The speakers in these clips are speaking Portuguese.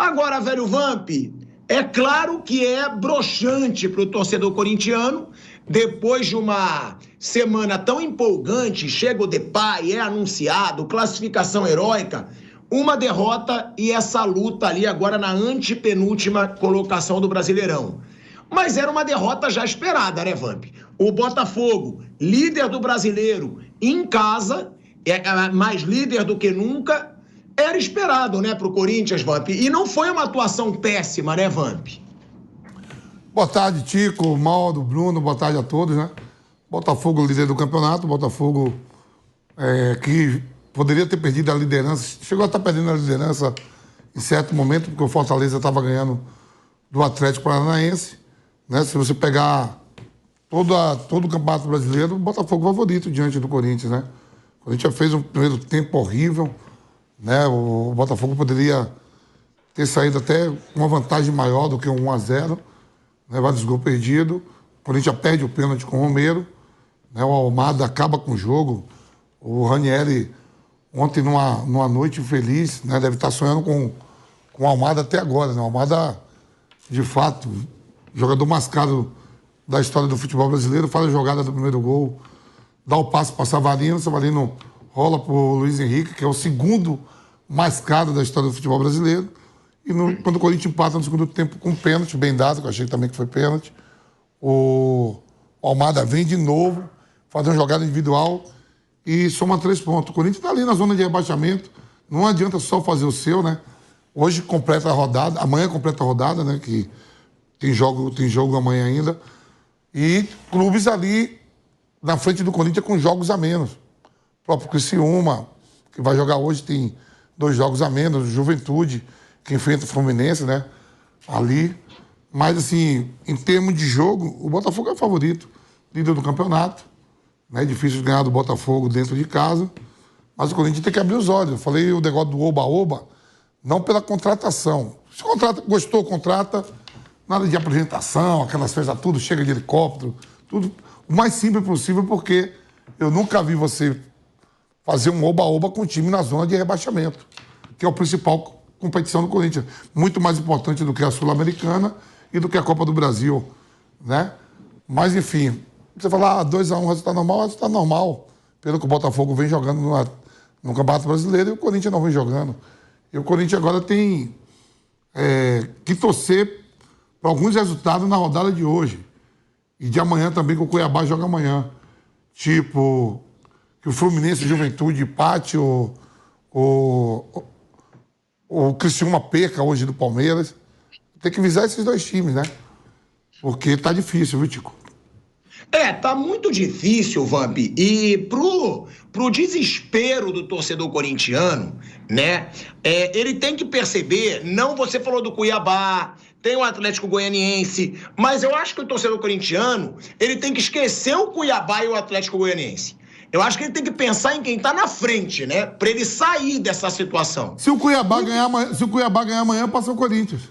Agora, velho Vamp, é claro que é broxante para o torcedor corintiano, depois de uma semana tão empolgante, chega o Depay, é anunciado, classificação heróica, uma derrota e essa luta ali agora na antepenúltima colocação do Brasileirão. Mas era uma derrota já esperada, né, Vamp? O Botafogo, líder do Brasileiro, em casa, mais líder do que nunca, era esperado, né, pro Corinthians, Vamp. E não foi uma atuação péssima, né, Vamp? Boa tarde, Tico, Mauro, Bruno, boa tarde a todos, né? Botafogo, líder do campeonato, Botafogo que poderia ter perdido a liderança, chegou a estar perdendo a liderança em certo momento, porque o Fortaleza estava ganhando do Atlético Paranaense, né? Se você pegar todo o Campeonato Brasileiro, o Botafogo favorito diante do Corinthians, né? O Corinthians fez um primeiro tempo horrível, né? O Botafogo poderia ter saído até com uma vantagem maior do que um 1-0, né? Vários gols perdidos. O Corinthians perde o pênalti com o Romero, né? O Almada acaba com o jogo. O Ranieri, ontem, numa noite infeliz, né? Deve estar sonhando com o Almada até agora, né? O Almada, de fato, jogador mais caro da história do futebol brasileiro, faz a jogada do primeiro gol, dá o passe para Savarino rola para o Luiz Henrique, que é o segundo mais caro da história do futebol brasileiro. E quando o Corinthians empata no segundo tempo com pênalti, bem dado, que eu achei também que foi pênalti, o Almada vem de novo, faz uma jogada individual e soma 3 pontos. O Corinthians está ali na zona de rebaixamento, não adianta só fazer o seu, né? Hoje completa a rodada, amanhã completa a rodada, né? Que tem jogo amanhã ainda. E clubes ali na frente do Corinthians com jogos a menos. O próprio Criciúma, que vai jogar hoje, tem 2 jogos a menos. Juventude, que enfrenta o Fluminense, né? Ali. Mas, assim, em termos de jogo, o Botafogo é o favorito. Líder do campeonato. É difícil ganhar do Botafogo dentro de casa. Mas o Corinthians tem que abrir os olhos. Eu falei o negócio do oba-oba, não pela contratação. Se gostou, contrata. Nada de apresentação, aquelas coisas tudo, chega de helicóptero, tudo o mais simples possível, porque eu nunca vi você fazer um oba-oba com o time na zona de rebaixamento, que é a principal competição do Corinthians. Muito mais importante do que a Sul-Americana e do que a Copa do Brasil, né? Mas, enfim, você falar 2-1, resultado normal, pelo que o Botafogo vem jogando no Campeonato Brasileiro e o Corinthians não vem jogando. E o Corinthians agora tem que torcer para alguns resultados na rodada de hoje. E de amanhã também, que o Cuiabá joga amanhã. Tipo, que o Fluminense e Juventude empate, o Criciúma perca hoje do Palmeiras. Tem que visar esses 2 times, né? Porque tá difícil, viu, Tico? Tá muito difícil, Vamp. E pro desespero do torcedor corintiano, né? Ele tem que perceber, não, você falou do Cuiabá, tem o Atlético Goianiense, mas eu acho que o torcedor corintiano, ele tem que esquecer o Cuiabá e o Atlético Goianiense. Eu acho que ele tem que pensar em quem tá na frente, né? Pra ele sair dessa situação. Se o Cuiabá ganhar amanhã, passa o Corinthians.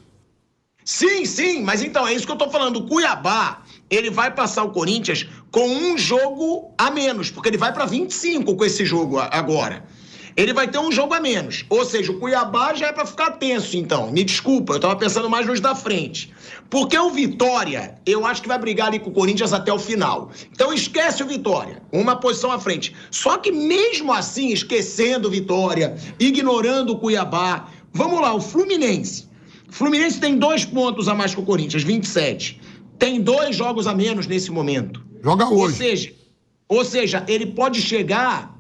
Sim, mas então, é isso que eu tô falando. O Cuiabá, ele vai passar o Corinthians com um jogo a menos, porque ele vai para 25 com esse jogo agora. Ele vai ter um jogo a menos. Ou seja, o Cuiabá já é para ficar tenso, então. Me desculpa, eu tava pensando mais nos da frente. Porque o Vitória, eu acho que vai brigar ali com o Corinthians até o final. Então esquece o Vitória, uma posição à frente. Só que mesmo assim, esquecendo o Vitória, ignorando o Cuiabá, vamos lá, o Fluminense. O Fluminense tem 2 pontos a mais que o Corinthians, 27. Tem 2 jogos a menos nesse momento. Joga hoje. Ou seja, ele pode chegar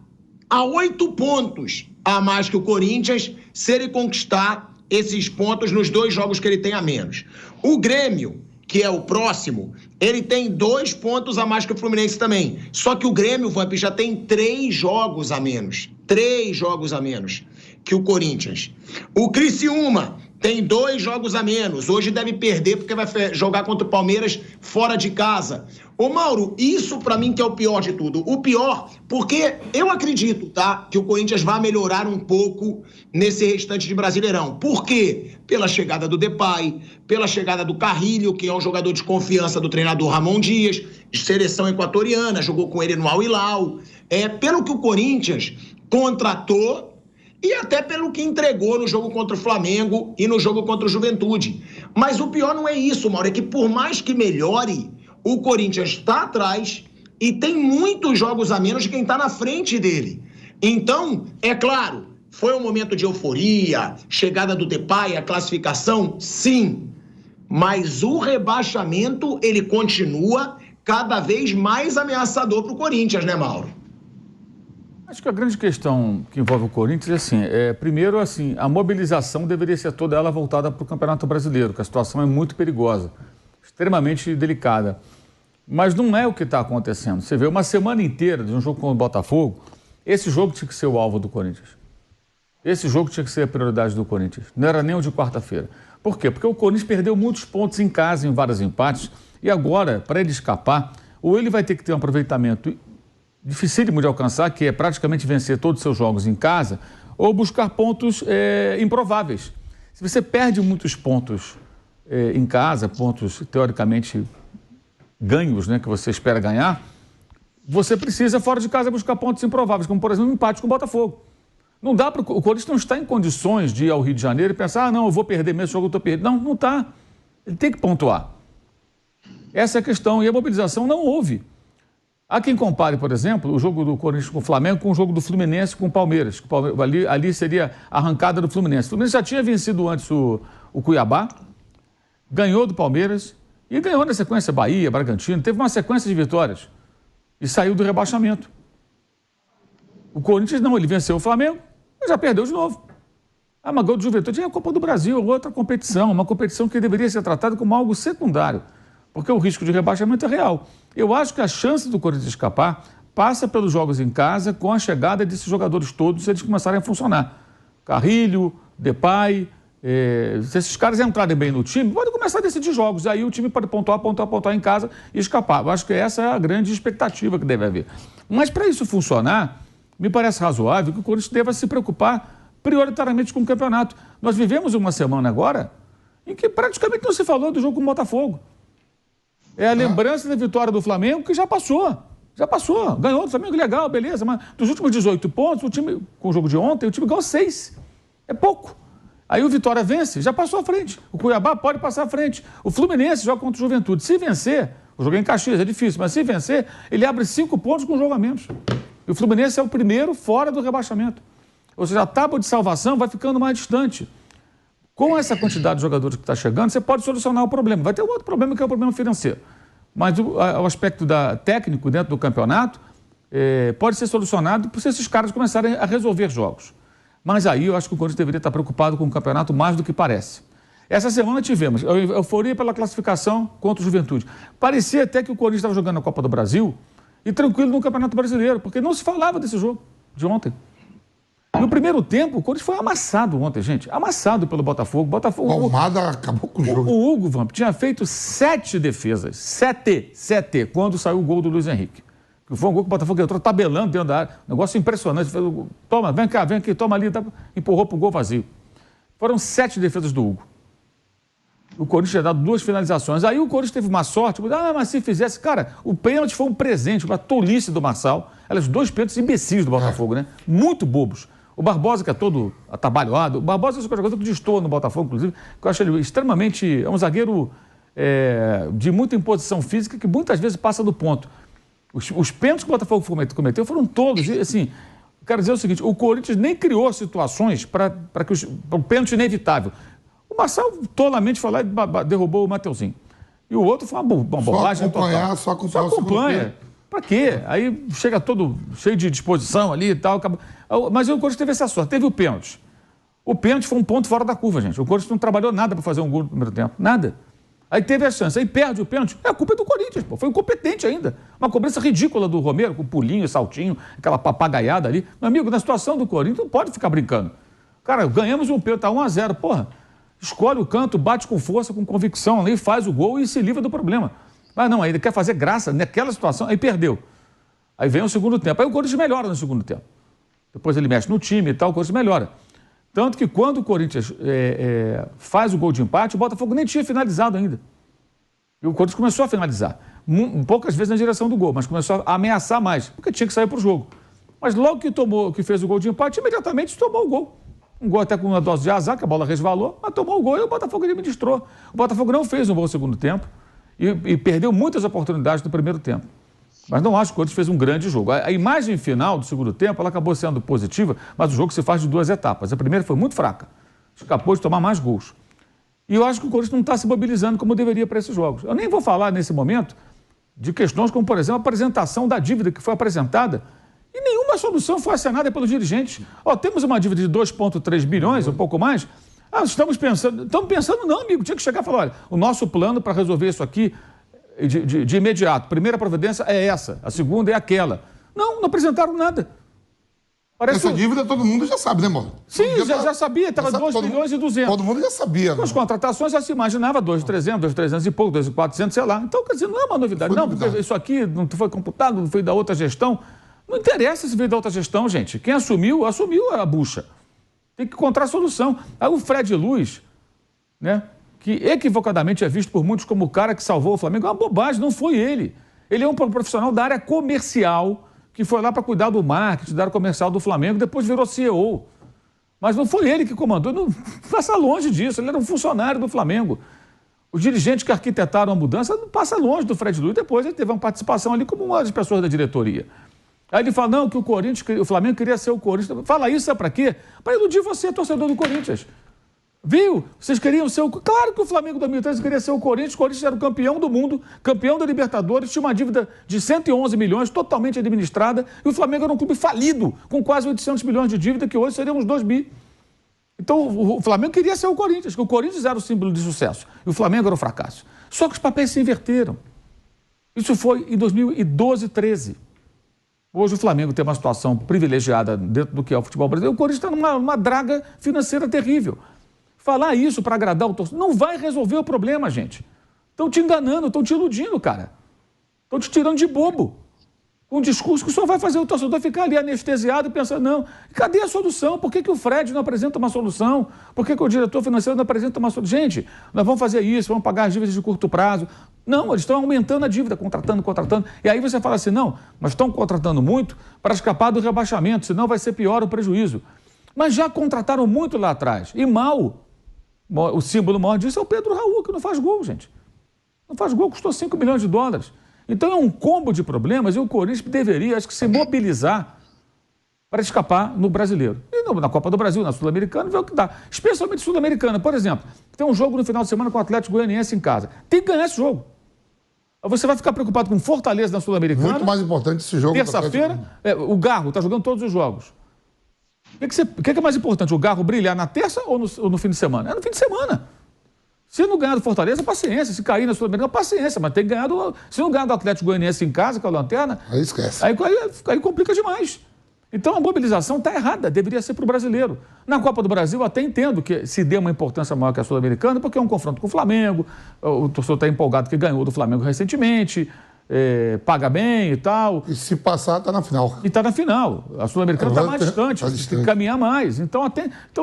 a 8 pontos a mais que o Corinthians se ele conquistar esses pontos nos 2 jogos que ele tem a menos. O Grêmio, que é o próximo, ele tem 2 pontos a mais que o Fluminense também. Só que o Grêmio, Vamp, já tem 3 jogos a menos. 3 jogos a menos que o Corinthians. O Criciúma tem 2 jogos a menos. Hoje deve perder porque vai jogar contra o Palmeiras fora de casa. Ô Mauro, isso pra mim que é o pior de tudo. O pior, porque eu acredito, tá? Que o Corinthians vai melhorar um pouco nesse restante de Brasileirão. Por quê? Pela chegada do Depay, pela chegada do Carrilho, que é um jogador de confiança do treinador Ramon Dias, de seleção equatoriana, jogou com ele no Al Hilal. Pelo que o Corinthians contratou e até pelo que entregou no jogo contra o Flamengo e no jogo contra o Juventude. Mas o pior não é isso, Mauro, é que por mais que melhore, o Corinthians está atrás e tem muitos jogos a menos de quem está na frente dele. Então, é claro, foi um momento de euforia, chegada do Depay, a classificação, sim. Mas o rebaixamento, ele continua cada vez mais ameaçador para o Corinthians, né, Mauro? Acho que a grande questão que envolve o Corinthians é assim, primeiro, assim, a mobilização deveria ser toda ela voltada para o Campeonato Brasileiro, que a situação é muito perigosa, extremamente delicada. Mas não é o que está acontecendo. Você vê uma semana inteira de um jogo com o Botafogo, esse jogo tinha que ser o alvo do Corinthians. Esse jogo tinha que ser a prioridade do Corinthians. Não era nem o de quarta-feira. Por quê? Porque o Corinthians perdeu muitos pontos em casa, em vários empates, e agora, para ele escapar, ou ele vai ter que ter um aproveitamento dificílimo de alcançar, que é praticamente vencer todos os seus jogos em casa, ou buscar pontos improváveis. Se você perde muitos pontos em casa, pontos teoricamente ganhos, né, que você espera ganhar, você precisa, fora de casa, buscar pontos improváveis, como, por exemplo, um empate com o Botafogo. Não dá para o Corinthians não está em condições de ir ao Rio de Janeiro e pensar, não, eu vou perder mesmo, esse jogo eu estou perdendo. Não, não está. Ele tem que pontuar. Essa é a questão. E a mobilização não houve. Há quem compare, por exemplo, o jogo do Corinthians com o Flamengo com o jogo do Fluminense com o Palmeiras. Ali seria a arrancada do Fluminense. O Fluminense já tinha vencido antes o Cuiabá, ganhou do Palmeiras e ganhou na sequência Bahia, Bragantino. Teve uma sequência de vitórias e saiu do rebaixamento. O Corinthians não, ele venceu o Flamengo, mas já perdeu de novo. Ah, mas gol do Juventude é a Copa do Brasil, outra competição, uma competição que deveria ser tratada como algo secundário, porque o risco de rebaixamento é real. Eu acho que a chance do Corinthians escapar passa pelos jogos em casa, com a chegada desses jogadores todos, se eles começarem a funcionar. Carrilho, Depay, se esses caras entrarem bem no time, pode começar a decidir jogos. Aí o time pode pontuar em casa e escapar. Eu acho que essa é a grande expectativa que deve haver. Mas para isso funcionar, me parece razoável que o Corinthians deva se preocupar prioritariamente com o campeonato. Nós vivemos uma semana agora em que praticamente não se falou do jogo com o Botafogo. É a lembrança da vitória do Flamengo que já passou. Já passou. Ganhou do Flamengo, legal, beleza. Mas dos últimos 18 pontos, o time, com o jogo de ontem, o time ganhou 6. É pouco. Aí o Vitória vence, já passou à frente. O Cuiabá pode passar à frente. O Fluminense joga contra o Juventude. Se vencer, o jogo é em Caxias, é difícil, mas se vencer, ele abre 5 pontos com um jogo a menos. E o Fluminense é o primeiro fora do rebaixamento. Ou seja, a tábua de salvação vai ficando mais distante. Com essa quantidade de jogadores que está chegando, você pode solucionar o problema. Vai ter um outro problema que é o problema financeiro. Mas o aspecto técnico dentro do campeonato pode ser solucionado se esses caras começarem a resolver jogos. Mas aí eu acho que o Corinthians deveria estar preocupado com o campeonato mais do que parece. Essa semana tivemos euforia pela classificação contra o Juventude. Parecia até que o Corinthians estava jogando a Copa do Brasil e tranquilo no Campeonato Brasileiro, porque não se falava desse jogo de ontem. No primeiro tempo, o Corinthians foi amassado ontem, gente. Amassado pelo Botafogo. O Almada acabou com o jogo. O Hugo Vamp tinha feito 7 defesas. 7, quando saiu o gol do Luiz Henrique. Que foi um gol que o Botafogo entrou tabelando dentro da área. Negócio impressionante. Toma, vem cá, vem aqui, toma ali. Empurrou para o gol vazio. Foram 7 defesas do Hugo. O Corinthians tinha dado 2 finalizações. Aí o Corinthians teve uma sorte. Mas se fizesse... Cara, o pênalti foi um presente, uma tolice do Marçal. Aliás, 2 pênaltis imbecis do Botafogo, né? Muito bobos. O Barbosa, que é todo atabalhoado. O Barbosa é um jogador que destoa no Botafogo, inclusive, que eu acho ele extremamente... É um zagueiro de muita imposição física que muitas vezes passa do ponto. Os pênaltis que o Botafogo cometeu foram todos. E, assim, quero dizer o seguinte, o Corinthians nem criou situações para o pênalti inevitável. O Marçal tolamente foi lá e derrubou o Mateuzinho. E o outro foi uma bobagem total. Só acompanha. Pra quê? Aí chega todo cheio de disposição ali e tal. Mas o Corinthians teve essa sorte. Teve o pênalti. O pênalti foi um ponto fora da curva, gente. O Corinthians não trabalhou nada para fazer um gol no primeiro tempo. Nada. Aí teve a chance. Aí perde o pênalti. A culpa é do Corinthians, pô. Foi incompetente ainda. Uma cobrança ridícula do Romero, com pulinho, saltinho, aquela papagaiada ali. Meu amigo, na situação do Corinthians, não pode ficar brincando. Cara, ganhamos um pênalti, tá 1-0. Porra, escolhe o canto, bate com força, com convicção ali, faz o gol e se livra do problema. Mas não, aí ele quer fazer graça naquela situação, aí perdeu. Aí vem o segundo tempo. Aí o Corinthians melhora no segundo tempo. Depois ele mexe no time e tal, o Corinthians melhora. Tanto que quando o Corinthians faz o gol de empate, o Botafogo nem tinha finalizado ainda. E o Corinthians começou a finalizar. Poucas vezes na direção do gol, mas começou a ameaçar mais, porque tinha que sair para o jogo. Mas logo que fez o gol de empate, imediatamente tomou o gol. Um gol até com uma dose de azar, que a bola resvalou, mas tomou o gol e o Botafogo administrou. O Botafogo não fez um bom segundo tempo e perdeu muitas oportunidades no primeiro tempo. Mas não acho que o Corinthians fez um grande jogo. A imagem final do segundo tempo, ela acabou sendo positiva, mas o jogo se faz de 2 etapas. A primeira foi muito fraca. Escapou de tomar mais gols. E eu acho que o Corinthians não está se mobilizando como deveria para esses jogos. Eu nem vou falar nesse momento de questões como, por exemplo, a apresentação da dívida que foi apresentada e nenhuma solução foi assinada pelos dirigentes. Temos uma dívida de 2,3 bilhões, um pouco mais. Estamos pensando não, amigo. Tinha que chegar e falar, olha, o nosso plano para resolver isso aqui de imediato. Primeira providência é essa, a segunda é aquela. Não apresentaram nada. Essa dívida todo mundo já sabe, né, Mauro? Sim, já sabia, estava 2 bilhões e 200. Todo mundo já sabia. Com as contratações já se imaginava 2.300, 2.300 e pouco, 2.400, sei lá. Então, quer dizer, não é uma novidade. Não, porque isso aqui não foi computado, não foi da outra gestão. Não interessa se veio da outra gestão, gente. Quem assumiu a bucha. Tem que encontrar solução. Aí o Fred Luz, né, que equivocadamente é visto por muitos como o cara que salvou o Flamengo, é uma bobagem, não foi ele. Ele é um profissional da área comercial que foi lá para cuidar do marketing, da área comercial do Flamengo, depois virou CEO. Mas não foi ele que comandou, não passa longe disso, ele era um funcionário do Flamengo. Os dirigentes que arquitetaram a mudança não passa longe do Fred Luz, depois ele teve uma participação ali como uma das pessoas da diretoria. Aí ele fala, não, que o Flamengo queria ser o Corinthians. Fala isso, sabe para quê? Para iludir você, torcedor do Corinthians. Viu? Vocês queriam ser o... Claro que o Flamengo 2013 queria ser o Corinthians era o campeão do mundo, campeão da Libertadores, tinha uma dívida de 111 milhões, totalmente administrada, e o Flamengo era um clube falido, com quase 800 milhões de dívida, que hoje seriam uns 2 bi. Então o Flamengo queria ser o Corinthians, que o Corinthians era o símbolo de sucesso, e o Flamengo era o fracasso. Só que os papéis se inverteram. Isso foi em 2012, 13. Hoje o Flamengo tem uma situação privilegiada dentro do que é o futebol brasileiro, o Corinthians está numa draga financeira terrível. Falar isso para agradar o torcedor não vai resolver o problema, gente. Estão te enganando, estão te iludindo, cara. Estão te tirando de bobo. Um discurso que só vai fazer o torcedor ficar ali anestesiado e pensar, não, cadê a solução? Por que o Fred não apresenta uma solução? Por que o diretor financeiro não apresenta uma solução? Gente, nós vamos fazer isso, vamos pagar as dívidas de curto prazo. Não, eles estão aumentando a dívida, contratando. E aí você fala assim, não, mas estão contratando muito para escapar do rebaixamento, senão vai ser pior o prejuízo. Mas já contrataram muito lá atrás, e mal. O símbolo maior disso é o Pedro Raul, que não faz gol, gente. Não faz gol, custou 5 milhões de dólares. Então é um combo de problemas e o Corinthians deveria, acho que, se mobilizar para escapar no brasileiro. E na Copa do Brasil, na Sul-Americana, ver o que dá. Especialmente Sul-Americana, por exemplo. Tem um jogo no final de semana com o Atlético Goianiense em casa. Tem que ganhar esse jogo. Você vai ficar preocupado com Fortaleza na Sul-Americana. Muito mais importante esse jogo. Terça-feira, o Garro está jogando todos os jogos. O que é mais importante? O Garro brilhar na terça ou no fim de semana? É no fim de semana. Se não ganhar do Fortaleza, paciência. Se cair na Sul-Americana, paciência. Mas tem que ganhar se não ganhar do Atlético Goianiense em casa, com a lanterna... Aí esquece. Aí complica demais. Então a mobilização está errada. Deveria ser para o brasileiro. Na Copa do Brasil, eu até entendo que se dê uma importância maior que a Sul-Americana, porque é um confronto com o Flamengo. O torcedor está empolgado que ganhou do Flamengo recentemente. Paga bem e tal. E se passar, está na final. E está na final. A Sul-Americana está mais distante, tem que caminhar mais. Então,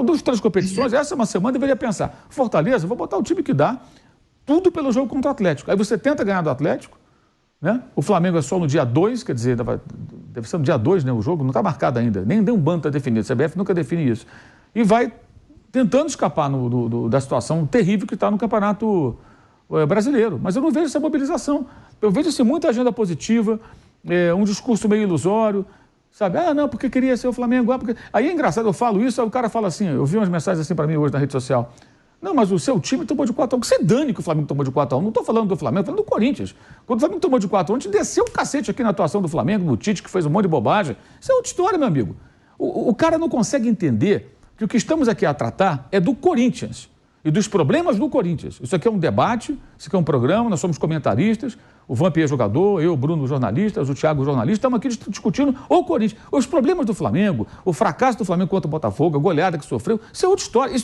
duas, 3 competições, essa é uma semana, deveria pensar. Fortaleza, vou botar o time que dá, tudo pelo jogo contra o Atlético. Aí você tenta ganhar do Atlético, né? O Flamengo é só no dia 2, quer dizer, deve ser no dia 2, né? O jogo não está marcado ainda, nem um bando está definido, a CBF nunca define isso. E vai tentando escapar da situação terrível que está no Campeonato Brasileiro. Mas eu não vejo essa mobilização. Eu vejo assim, muita agenda positiva, um discurso meio ilusório, sabe? Não, porque queria ser o Flamengo. Porque... Aí é engraçado, eu falo isso, aí o cara fala assim, eu vi umas mensagens assim para mim hoje na rede social. Não, mas o seu time tomou de 4-1. Que você dane que o Flamengo tomou de 4-1. Não estou falando do Flamengo, estou falando do Corinthians. Quando o Flamengo tomou de 4-1, a gente desceu o cacete aqui na atuação do Flamengo, do Tite, que fez um monte de bobagem. Isso é outra história, meu amigo. O cara não consegue entender que o que estamos aqui a tratar é do Corinthians e dos problemas do Corinthians. Isso aqui é um debate, isso aqui é um programa, nós somos comentaristas, o Vamp é jogador, eu, o Bruno, jornalista, o Thiago, jornalista, estamos aqui discutindo o Corinthians, os problemas do Flamengo, o fracasso do Flamengo contra o Botafogo, a goleada que sofreu, isso é outra história.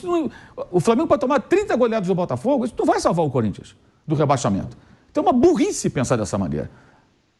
O Flamengo pode tomar 30 goleadas do Botafogo, isso não vai salvar o Corinthians do rebaixamento. Então é uma burrice pensar dessa maneira.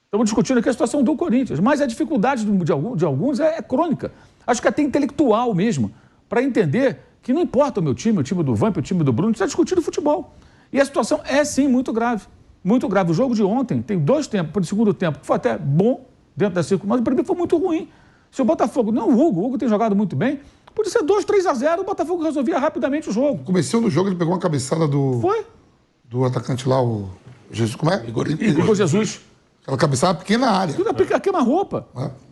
Estamos discutindo aqui a situação do Corinthians, mas a dificuldade de alguns é crônica. Acho que até intelectual mesmo, para entender que não importa o meu time, o time do Vamp, o time do Bruno, está discutindo futebol. E a situação é, sim, muito grave. Muito grave. O jogo de ontem tem 2 tempos, para o segundo tempo, que foi até bom dentro da circunstância, mas o primeiro foi muito ruim. Se o Botafogo, não o Hugo tem jogado muito bem, podia ser 2-3-0, o Botafogo resolvia rapidamente o jogo. Comecei do jogo, ele pegou uma cabeçada do atacante lá, o Jesus, como é? Igor Jesus. Aquela cabeçada pequena na área. Tudo a queima-roupa.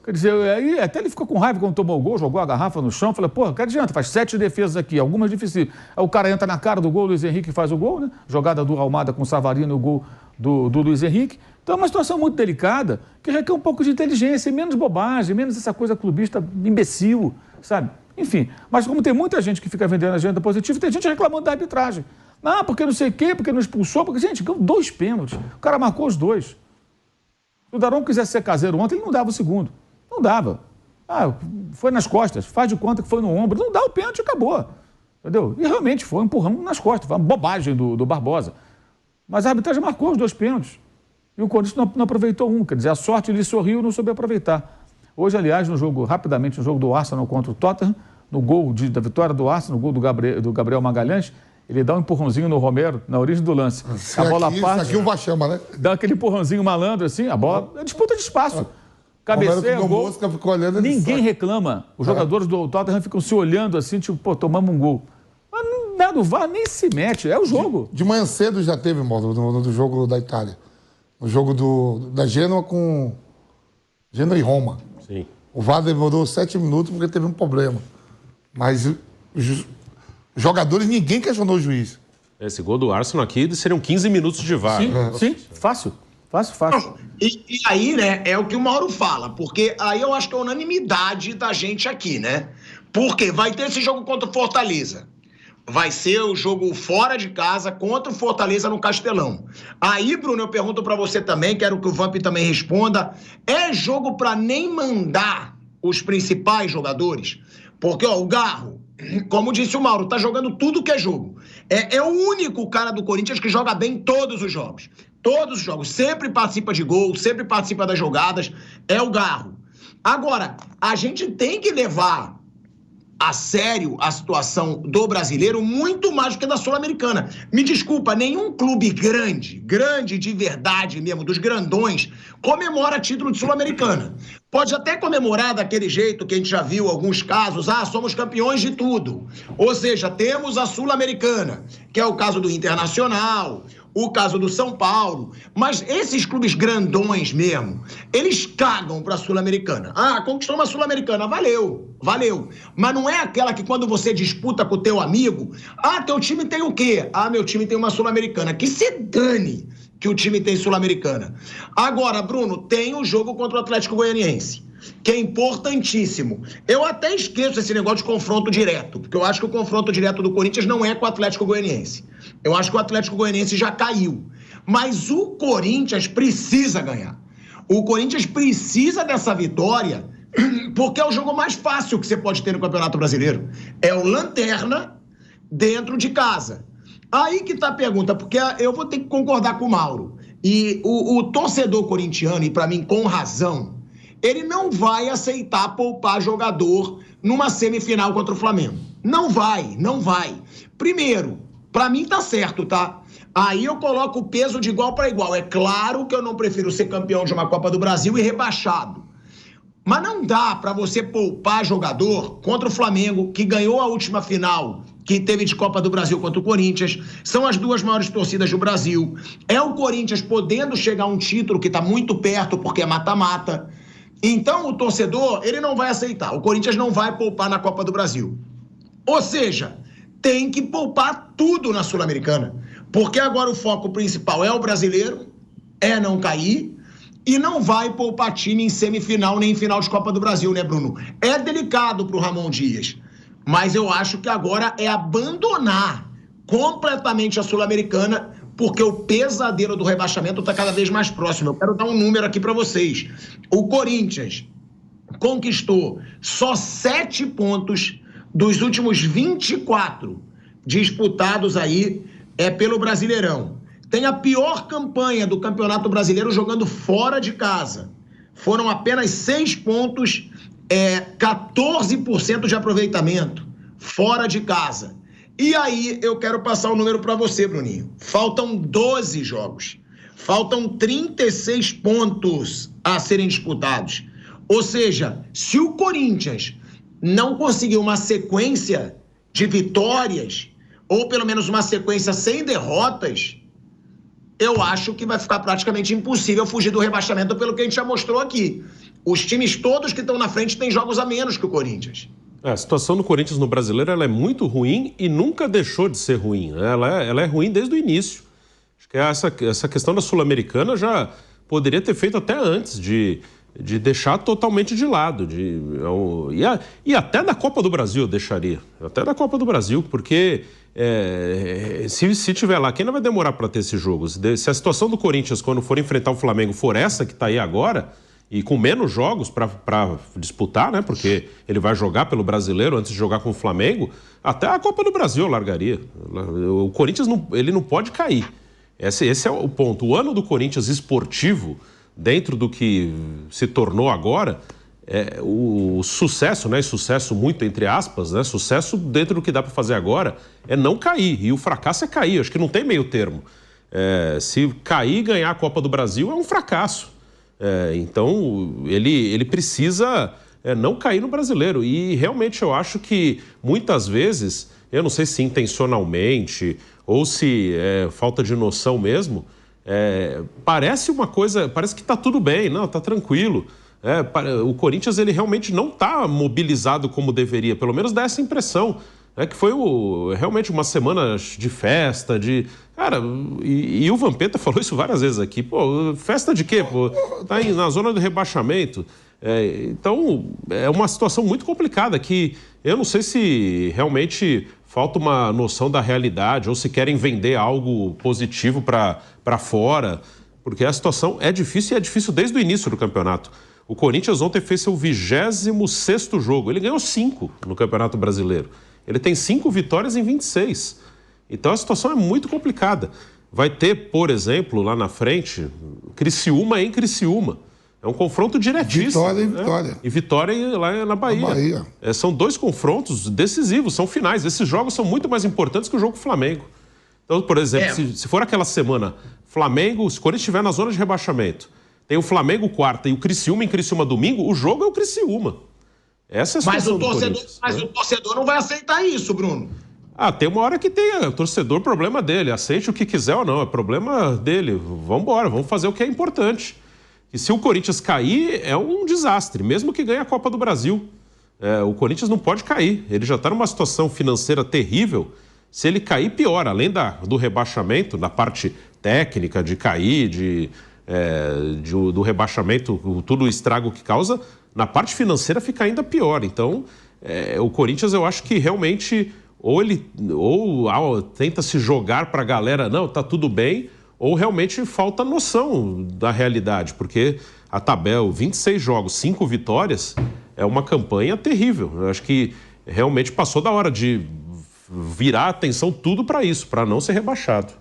Quer dizer, aí até ele ficou com raiva quando tomou o gol, jogou a garrafa no chão, falei, pô, que adianta, faz 7 defesas aqui, algumas difíceis. Aí o cara entra na cara do gol, o Luiz Henrique faz o gol, né? Jogada do Almada com o Savarino e o gol do Luiz Henrique. Então é uma situação muito delicada, que requer um pouco de inteligência, menos bobagem, menos essa coisa clubista imbecil, sabe? Enfim, mas como tem muita gente que fica vendendo agenda positiva, tem gente reclamando da arbitragem. Ah, porque não sei o quê, porque não expulsou, porque, gente, 2 pênaltis. O cara marcou os 2. Se o Daronco quisesse ser caseiro ontem, ele não dava o segundo. Não dava. Ah, foi nas costas, faz de conta que foi no ombro. Não dá o pênalti e acabou. Entendeu? E realmente foi um empurrão nas costas, foi uma bobagem do Barbosa. Mas a arbitragem marcou os 2 pênaltis. E o Corinthians não aproveitou um. Quer dizer, a sorte lhe sorriu e não soube aproveitar. Hoje, aliás, no jogo do Arsenal contra o Tottenham, no gol da vitória do Arsenal, no gol do Gabriel Magalhães, ele dá um empurrãozinho no Romero, na origem do lance. A bola parte. Isso aqui o Vachama, né? Dá aquele empurrãozinho malandro assim, a bola é disputa de espaço. Cabeceia, gol. Mosca, ficou olhando, ninguém reclama. Os jogadores do Tottenham ficam se olhando assim, tipo, pô, tomamos um gol. Mas nada do VAR nem se mete, é o jogo. De manhã cedo já teve, modo no jogo da Itália. No jogo da Gênova com Gênova e Roma. Sim. O VAR demorou 7 minutos porque teve um problema. Mas os jogadores, ninguém questionou o juiz. Esse gol do Arsenal aqui seriam 15 minutos de VAR. Sim, fácil. E aí, né, é o que o Mauro fala, porque aí eu acho que é a unanimidade da gente aqui, né? Porque vai ter esse jogo contra o Fortaleza. Vai ser o jogo fora de casa contra o Fortaleza no Castelão. Aí, Bruno, eu pergunto pra você também, quero que o Vamp também responda, é jogo pra nem mandar os principais jogadores? Porque, ó, o Garro, como disse o Mauro, tá jogando tudo que é jogo. É o único cara do Corinthians que joga bem todos os jogos. Todos os jogos. Sempre participa de gol, sempre participa das jogadas. É o Garro. Agora, a gente tem que levar a sério a situação do brasileiro muito mais do que da Sul-Americana. Me desculpa, nenhum clube grande de verdade mesmo, dos grandões, comemora título de Sul-Americana. Pode até comemorar daquele jeito que a gente já viu alguns casos, somos campeões de tudo. Ou seja, temos a Sul-Americana, que é o caso do Internacional, o caso do São Paulo, mas esses clubes grandões mesmo, eles cagam pra Sul-Americana. Conquistou uma Sul-Americana, valeu. Mas não é aquela que quando você disputa com o teu amigo, teu time tem o quê? Meu time tem uma Sul-Americana. Que se dane que o time tem Sul-Americana. Agora, Bruno, tem o jogo contra o Atlético Goianiense, que é importantíssimo. Eu até esqueço esse negócio de confronto direto, porque eu acho que o confronto direto do Corinthians não é com o Atlético Goianiense. Eu acho que o Atlético Goianiense já caiu. Mas o Corinthians precisa ganhar. O Corinthians precisa dessa vitória, porque é o jogo mais fácil que você pode ter no Campeonato Brasileiro. É o lanterna dentro de casa. Aí que tá a pergunta, porque eu vou ter que concordar com o Mauro. E o torcedor corintiano, e pra mim com razão, ele não vai aceitar poupar jogador numa semifinal contra o Flamengo. Não vai. Primeiro, pra mim tá certo, tá? Aí eu coloco o peso de igual para igual. É claro que eu não prefiro ser campeão de uma Copa do Brasil e rebaixado. Mas não dá pra você poupar jogador contra o Flamengo, que ganhou a última final que teve de Copa do Brasil contra o Corinthians. São as 2 maiores torcidas do Brasil. É o Corinthians podendo chegar a um título que tá muito perto, porque é mata-mata. Então, o torcedor, ele não vai aceitar. O Corinthians não vai poupar na Copa do Brasil. Ou seja, tem que poupar tudo na Sul-Americana. Porque agora o foco principal é o brasileiro, é não cair, e não vai poupar time em semifinal nem em final de Copa do Brasil, né, Bruno? É delicado pro Ramon Dias, mas eu acho que agora é abandonar completamente a Sul-Americana, porque o pesadelo do rebaixamento está cada vez mais próximo. Eu quero dar um número aqui para vocês. O Corinthians conquistou só 7 pontos dos últimos 24 disputados aí pelo Brasileirão. Tem a pior campanha do Campeonato Brasileiro jogando fora de casa. Foram apenas 6 pontos, 14% de aproveitamento fora de casa. E aí eu quero passar o número para você, Bruninho. Faltam 12 jogos. Faltam 36 pontos a serem disputados. Ou seja, se o Corinthians não conseguir uma sequência de vitórias, ou pelo menos uma sequência sem derrotas, eu acho que vai ficar praticamente impossível fugir do rebaixamento, pelo que a gente já mostrou aqui. Os times todos que estão na frente têm jogos a menos que o Corinthians. A situação do Corinthians no Brasileiro ela é muito ruim e nunca deixou de ser ruim. Ela é ruim desde o início. Acho que essa questão da Sul-Americana já poderia ter feito até antes de deixar totalmente de lado. E até da Copa do Brasil eu deixaria. Até da Copa do Brasil, porque se tiver lá, quem não vai demorar para ter esse jogo? Se a situação do Corinthians, quando for enfrentar o Flamengo, for essa que está aí agora, e com menos jogos para disputar, né? Porque ele vai jogar pelo Brasileiro antes de jogar com o Flamengo, até a Copa do Brasil eu largaria. O Corinthians ele não pode cair. Esse é o ponto. O ano do Corinthians esportivo, dentro do que se tornou agora, o sucesso, né? Sucesso muito entre aspas, né? Sucesso dentro do que dá para fazer agora é não cair. E o fracasso é cair. Acho que não tem meio termo. Se cair e ganhar a Copa do Brasil é um fracasso. Então ele precisa não cair no Brasileiro. E realmente eu acho que muitas vezes, eu não sei se intencionalmente ou se é falta de noção mesmo, parece uma coisa, parece que está tudo bem, não, está tranquilo. O Corinthians ele realmente não está mobilizado como deveria, pelo menos dá essa impressão. Que foi realmente uma semana de festa, Cara, e o Vampeta falou isso várias vezes aqui. Pô, festa de quê? Pô, tá na zona do rebaixamento. Então, é uma situação muito complicada que eu não sei se realmente falta uma noção da realidade ou se querem vender algo positivo para fora, porque a situação é difícil e é difícil desde o início do campeonato. O Corinthians ontem fez seu 26º jogo. Ele ganhou 5 no Campeonato Brasileiro. Ele tem 5 vitórias em 26. Então a situação é muito complicada. Vai ter, por exemplo, lá na frente, Criciúma em Criciúma. É um confronto diretíssimo. Vitória em Vitória. E Vitória lá na Bahia. São 2 confrontos decisivos, são finais. Esses jogos são muito mais importantes que o jogo do Flamengo. Então, por exemplo, se for aquela semana, Flamengo, se o Corinthians estiver na zona de rebaixamento, tem o Flamengo quarta e o Criciúma em Criciúma domingo, o jogo é o Criciúma. Essa é a situação do Corinthians. Mas o torcedor não vai aceitar isso, Bruno. Tem uma hora que tem o torcedor, problema dele. Aceite o que quiser ou não, é problema dele. Vamos embora, vamos fazer o que é importante. E se o Corinthians cair, é um desastre, mesmo que ganhe a Copa do Brasil. O Corinthians não pode cair. Ele já está numa situação financeira terrível. Se ele cair, pior. Além do rebaixamento, da parte técnica de cair, do rebaixamento, todo o estrago que causa, na parte financeira fica ainda pior. Então, o Corinthians, eu acho que realmente ou tenta se jogar para a galera, não, tá tudo bem, ou realmente falta noção da realidade, porque a tabela, 26 jogos, 5 vitórias, é uma campanha terrível. Eu acho que realmente passou da hora de virar a atenção tudo para isso, para não ser rebaixado.